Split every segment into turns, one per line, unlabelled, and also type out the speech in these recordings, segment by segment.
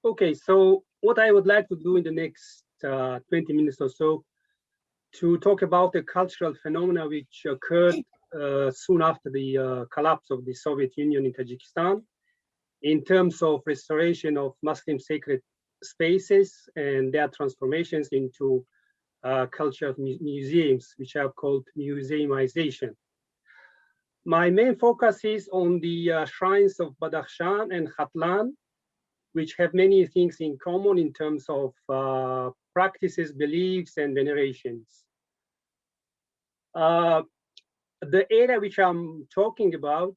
Okay, so what I would like to do in the next 20 minutes or so to talk about a cultural phenomena which occurred soon after the collapse of the Soviet Union in Tajikistan in terms of restoration of Muslim sacred spaces and their transformations into cultural museums, which are called museumization. My main focus is on the shrines of Badakhshan and Khatlan, which have many things in common in terms of practices, beliefs, and venerations. The area which I'm talking about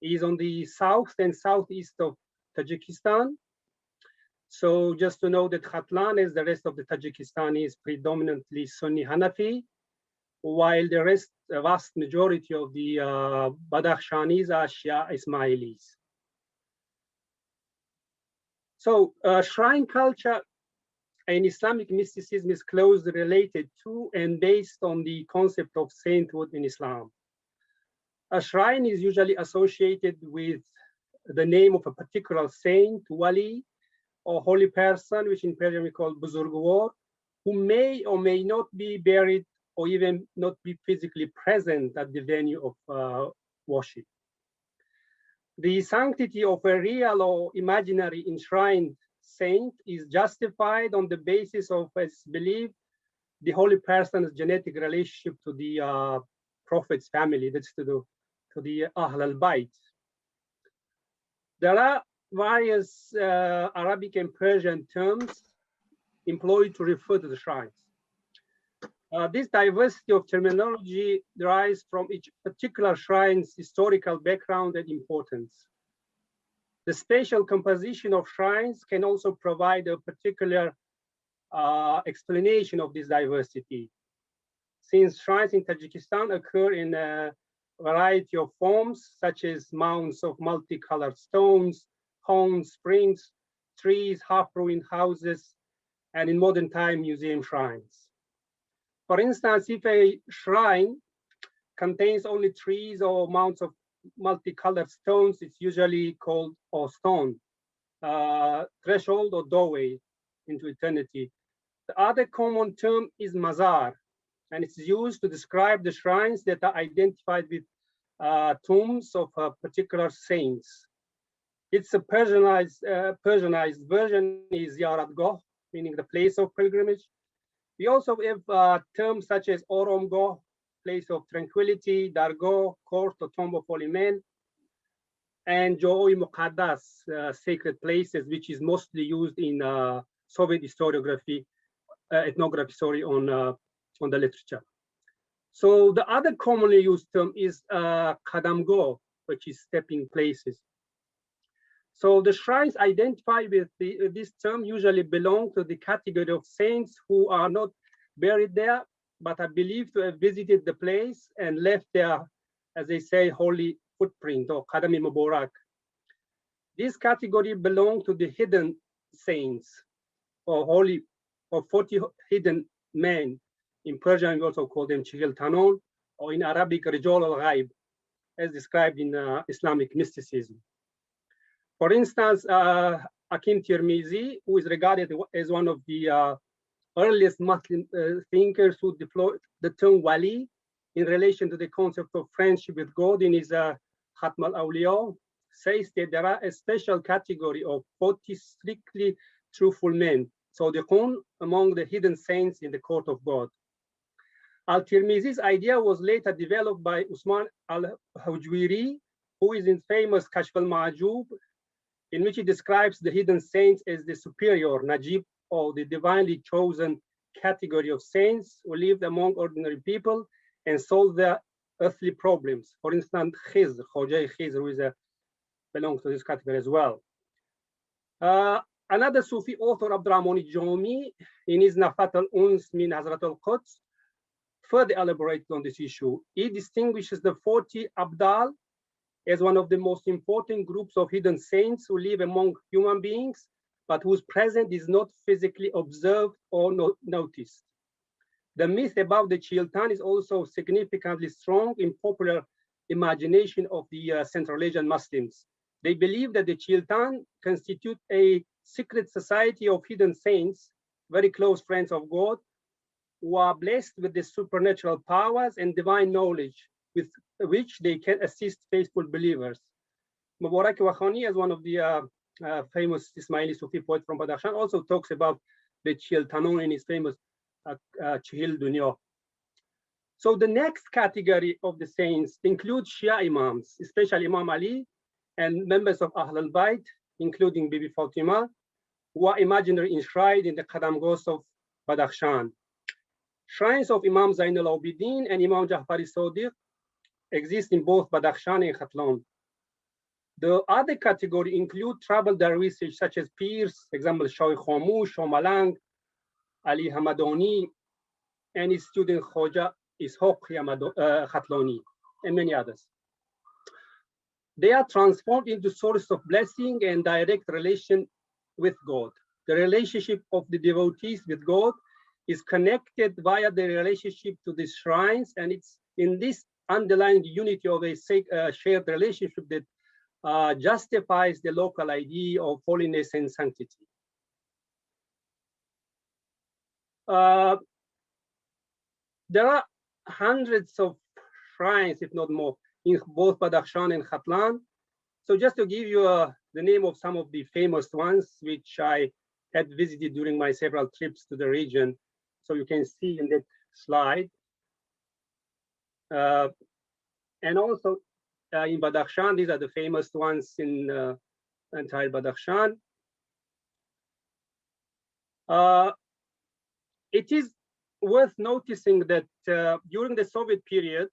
is on the south and southeast of Tajikistan. So just to know that Khatlan, as the rest of the Tajikistan, is predominantly Sunni Hanafi, while the rest, a vast majority of the Badakhshanis are Shia Ismailis. So shrine culture and Islamic mysticism is closely related to and based on the concept of sainthood in Islam. A shrine is usually associated with the name of a particular saint, wali, or holy person, which in Persian we call buzurgwar, who may or may not be buried or even not be physically present at the venue of worship. The sanctity of a real or imaginary enshrined saint is justified on the basis of, as believed, the holy person's genetic relationship to the prophet's family, that's to the Ahl al-Bayt. There are various Arabic and Persian terms employed to refer to the shrines. This diversity of terminology derives from each particular shrine's historical background and importance. The spatial composition of shrines can also provide a particular explanation of this diversity. Since shrines in Tajikistan occur in a variety of forms, such as mounds of multicolored stones, homes, springs, trees, half-ruined houses, and in modern time, museum shrines. For instance, if a shrine contains only trees or mounds of multicolored stones, it's usually called or stone, threshold or doorway into eternity. The other common term is mazar, and it's used to describe the shrines that are identified with tombs of particular saints. It's a Persianized version is Yaradgoh, meaning the place of pilgrimage. We also have terms such as Oromgoh, place of tranquility, Dargoh, court or tomb of holy men, and Jo'i Muqaddas, sacred places, which is mostly used in Soviet historiography, ethnography, sorry, on the literature. So the other commonly used term is Qadamgoh, which is stepping places. So the shrines identified with this term usually belong to the category of saints who are not buried there, but are believed to have visited the place and left their, as they say, holy footprint or Qadami Mubarak. This category belong to the hidden saints or holy or 40 hidden men. In Persian, we also call them Chihil Tanon, or in Arabic, Rijal al-Ghaib, as described in Islamic mysticism. For instance, Hakim Tirmizi, who is regarded as one of the earliest Muslim thinkers who deployed the term wali in relation to the concept of friendship with God in his Khatm al-Awliya, says that there are a special category of 40 strictly truthful men, Sadiqun, among the hidden saints in the court of God. Al-Tirmizi's idea was later developed by Usman al-Hujwiri, who is in famous Kashf al-Ma'jub, in which he describes the hidden saints as the superior Najib, or the divinely chosen category of saints who lived among ordinary people and solved their earthly problems. For instance, Khizr, Khojai Khizr, who belongs to this category as well. Another Sufi author, Abdulmamad Jomi, in his Nafat al-Uns min Hazrat al-Quds, further elaborated on this issue. He distinguishes the 40 Abdal as one of the most important groups of hidden saints who live among human beings, but whose presence is not physically observed or noticed. The myth about the Chiltan is also significantly strong in popular imagination of the Central Asian Muslims, They believe that the Chiltan constitute a secret society of hidden saints, very close friends of God, who are blessed with the supernatural powers and divine knowledge with which they can assist faithful believers. Mubarak Wakhani, as one of the famous Ismaili Sufi poets from Badakhshan, also talks about the Chiltanon in his famous Chihil Dunya. So the next category of the saints includes Shia Imams, especially Imam Ali and members of Ahl al-Bayt, including Bibi Fatima, who are imaginary enshrined in the Qadamgahs of Badakhshan. Shrines of Imam Zain al-Abidin and Imam Jafari Sadiq exist in both Badakhshan and Khatlan. The other category include tribal dervishes such as Pirs, example Shah Khamush, Shah Malang, Ali Hamadani, and his student Khoja Ishaq Khatlani, and many others. They are transformed into sources of blessing and direct relation with God. The relationship of the devotees with God is connected via the relationship to the shrines, and it's in this underlying unity of a shared relationship that justifies the local idea of holiness and sanctity. There are hundreds of shrines, if not more, in both Badakhshan and Khatlan. So just to give you the name of some of the famous ones, which I had visited during my several trips to the region. So you can see in that slide. And also in Badakhshan, these are the famous ones in entire Badakhshan. It is worth noticing that during the Soviet period,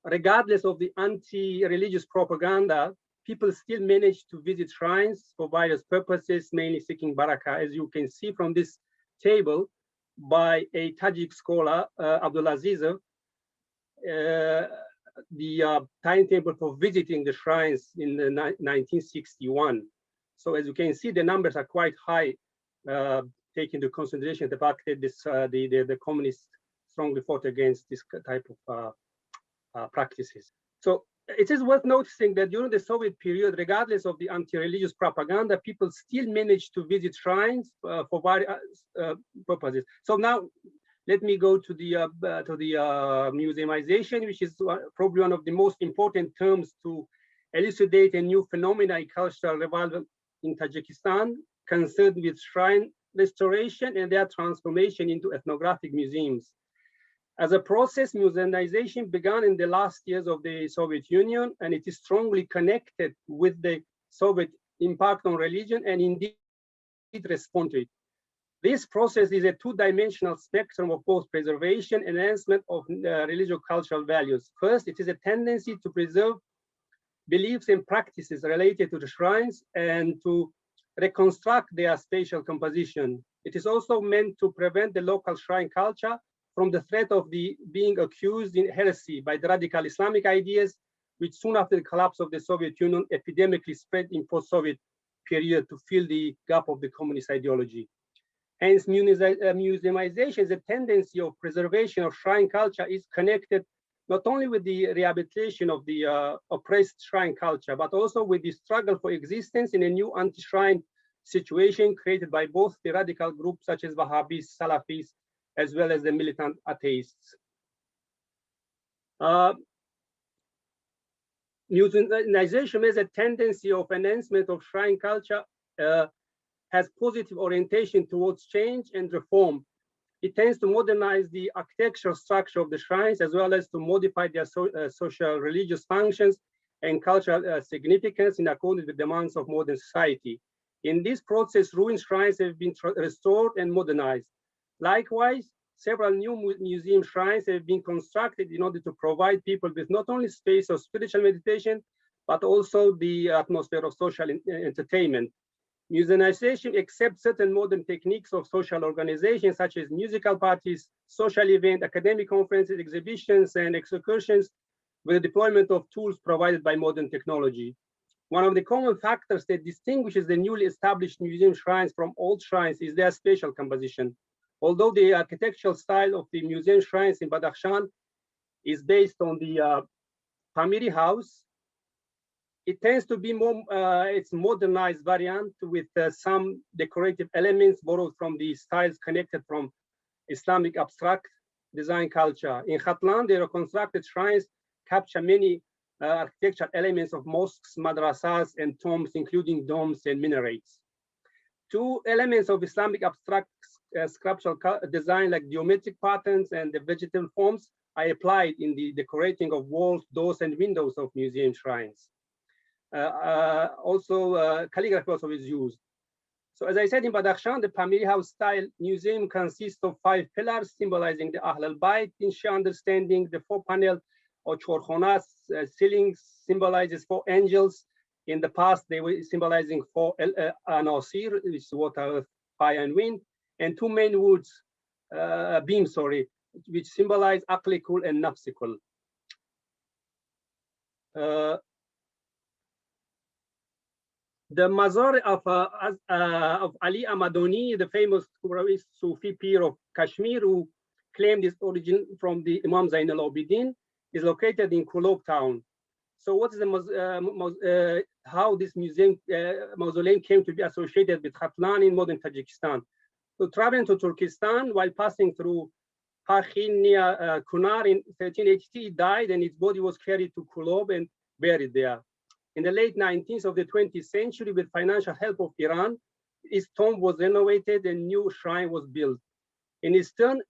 regardless of the anti-religious propaganda, people still managed to visit shrines for various purposes, mainly seeking barakah, as you can see from this table by a Tajik scholar, Abdulazizov, the timetable for visiting the shrines in 1961. So as you can see, the numbers are quite high, taking into consideration the fact that the communists strongly fought against this type of practices. So it is worth noticing that during the Soviet period, regardless of the anti-religious propaganda, people still managed to visit shrines for various purposes. So now let me go to the museumization, which is probably one of the most important terms to elucidate a new phenomena in cultural revival in Tajikistan, concerned with shrine restoration and their transformation into ethnographic museums. As a process, museumization began in the last years of the Soviet Union, and it is strongly connected with the Soviet impact on religion and indeed respond to it. This process is a two-dimensional spectrum of both preservation and enhancement of religious cultural values. First, it is a tendency to preserve beliefs and practices related to the shrines and to reconstruct their spatial composition. It is also meant to prevent the local shrine culture from the threat of being accused in heresy by the radical Islamic ideas, which soon after the collapse of the Soviet Union epidemically spread in post-Soviet period to fill the gap of the communist ideology. Hence, museumization is a tendency of preservation of shrine culture is connected not only with the rehabilitation of the oppressed shrine culture, but also with the struggle for existence in a new anti-shrine situation created by both the radical groups such as Wahhabis, Salafis, as well as the militant atheists. Museumization is a tendency of enhancement of shrine culture, has positive orientation towards change and reform. It tends to modernize the architectural structure of the shrines, as well as to modify their social religious functions and cultural significance in accordance with the demands of modern society. In this process, ruined shrines have been restored and modernized. Likewise, several new museum shrines have been constructed in order to provide people with not only space of spiritual meditation, but also the atmosphere of social entertainment. Museumization accepts certain modern techniques of social organization, such as musical parties, social events, academic conferences, exhibitions, and excursions, with the deployment of tools provided by modern technology. One of the common factors that distinguishes the newly established museum shrines from old shrines is their spatial composition. Although the architectural style of the museum shrines in Badakhshan is based on the Pamiri house, It tends to be more, it's modernized variant with some decorative elements borrowed from the styles connected from Islamic abstract design culture. In Khatlan, the reconstructed shrines capture many architectural elements of mosques, madrasas, and tombs, including domes and minarets. Two elements of Islamic abstract sculptural design, like geometric patterns and the vegetable forms, are applied in the decorating of walls, doors, and windows of museum shrines. Calligraphy also is used. So as I said, in Badakhshan, the Pamiri House style museum consists of 5 pillars symbolizing the Ahl al-Bayt in Shia understanding. The 4-panel or chorkhonas ceilings symbolizes 4 angels. In the past, they were symbolizing 4 anasir, which is water, earth, fire, and wind, and 2 main woods, beams, which symbolize aqlikul and nafsikul. The mazar of Ali Amadoni, the famous Sufi pir of Kashmir, who claimed its origin from the Imam Zain al-Abidin, is located in Kulob town. So what is the how this mausoleum came to be associated with Khatlan in modern Tajikistan? So traveling to Turkestan while passing through Pakhin near Kunar in 1380, he died and his body was carried to Kulob and buried there. In the late 19th of the 20th century, with financial help of Iran, his tomb was renovated and new shrine was built. In his turn,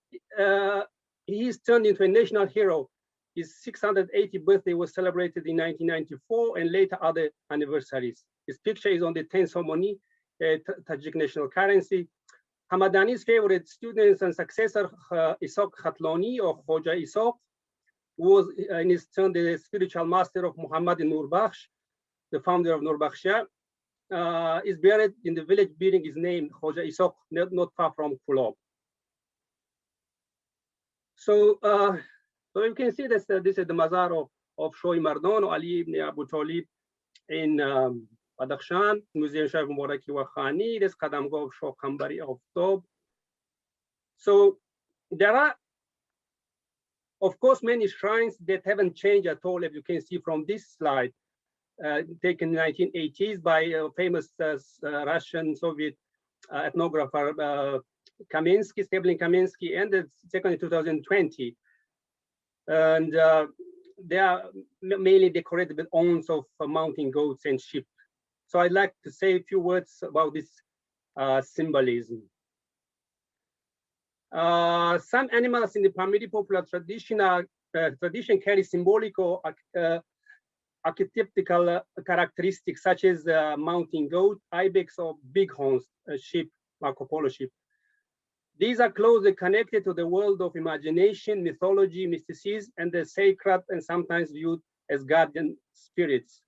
he is turned into a national hero. His 680th birthday was celebrated in 1994 and later other anniversaries. His picture is on the 10th ceremony, Tajik national currency. Hamadani's favorite students and successor, Isaac Khatlani or Khoja Isaac, was in his turn the spiritual master of Muhammad Nurbakhsh, the founder of Nurbakhshia, is buried in the village bearing his name, Khoja Isaac, not far from Kulob. So you can see that this is the mazar of Shoy Mardon or Ali ibn Abu Talib in Badakhshan, Museum Shah Mubaraki wa Khani, this Qadamgah of Shoh Khambari of Tob. So there are, of course, many shrines that haven't changed at all, as you can see from this slide, taken in the 1980s by famous Russian Soviet ethnographer Kaminsky, Stebling Kaminsky, and the second in 2020. And they are mainly decorated with awns of mountain goats and sheep. So I'd like to say a few words about this symbolism. Some animals in the Pamiri popular tradition carry symbolic or archetypical characteristics such as mountain goat, ibex, or bighorns, sheep, Marco Polo sheep. These are closely connected to the world of imagination, mythology, mysticism, and the sacred, and sometimes viewed as guardian spirits.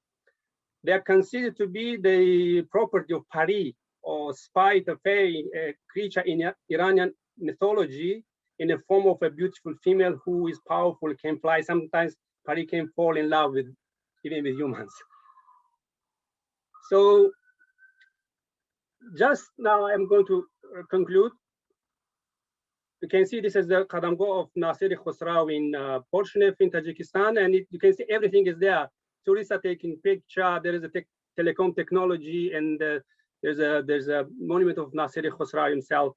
They are considered to be the property of Pari, or spite, a fairy, a creature in Iranian mythology in the form of a beautiful female who is powerful, can fly. Sometimes Pari can fall in love with even with humans. So just now I'm going to conclude. You can see this is the Qadamgah of Nasir Khosraw in Porshnef in Tajikistan, and you can see everything is there. Tourists are taking picture. There is a telecom technology, and there's a monument of Nasir Khosraw himself.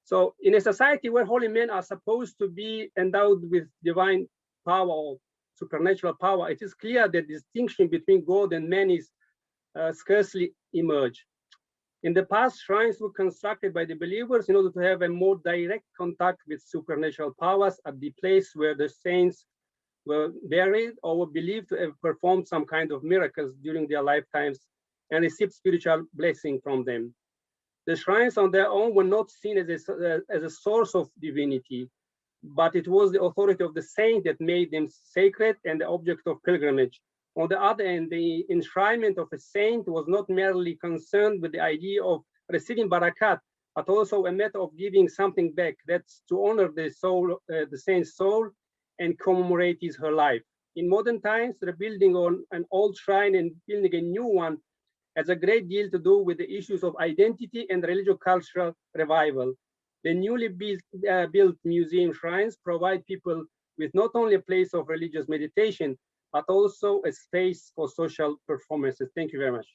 So in a society where holy men are supposed to be endowed with divine power or supernatural power, it is clear that the distinction between God and man is scarcely emerged. In the past, shrines were constructed by the believers in order to have a more direct contact with supernatural powers at the place where the saints were buried or were believed to have performed some kind of miracles during their lifetimes and received spiritual blessing from them. The shrines on their own were not seen as a source of divinity, but it was the authority of the saint that made them sacred and the object of pilgrimage. On the other hand, the enshrinement of a saint was not merely concerned with the idea of receiving barakat, but also a matter of giving something back. That's to honor the soul, the saint's soul, and commemorate her life. In modern times, rebuilding on an old shrine and building a new one has a great deal to do with the issues of identity and religious-cultural revival. The newly built museum shrines provide people with not only a place of religious meditation, but also a space for social performances. Thank you very much.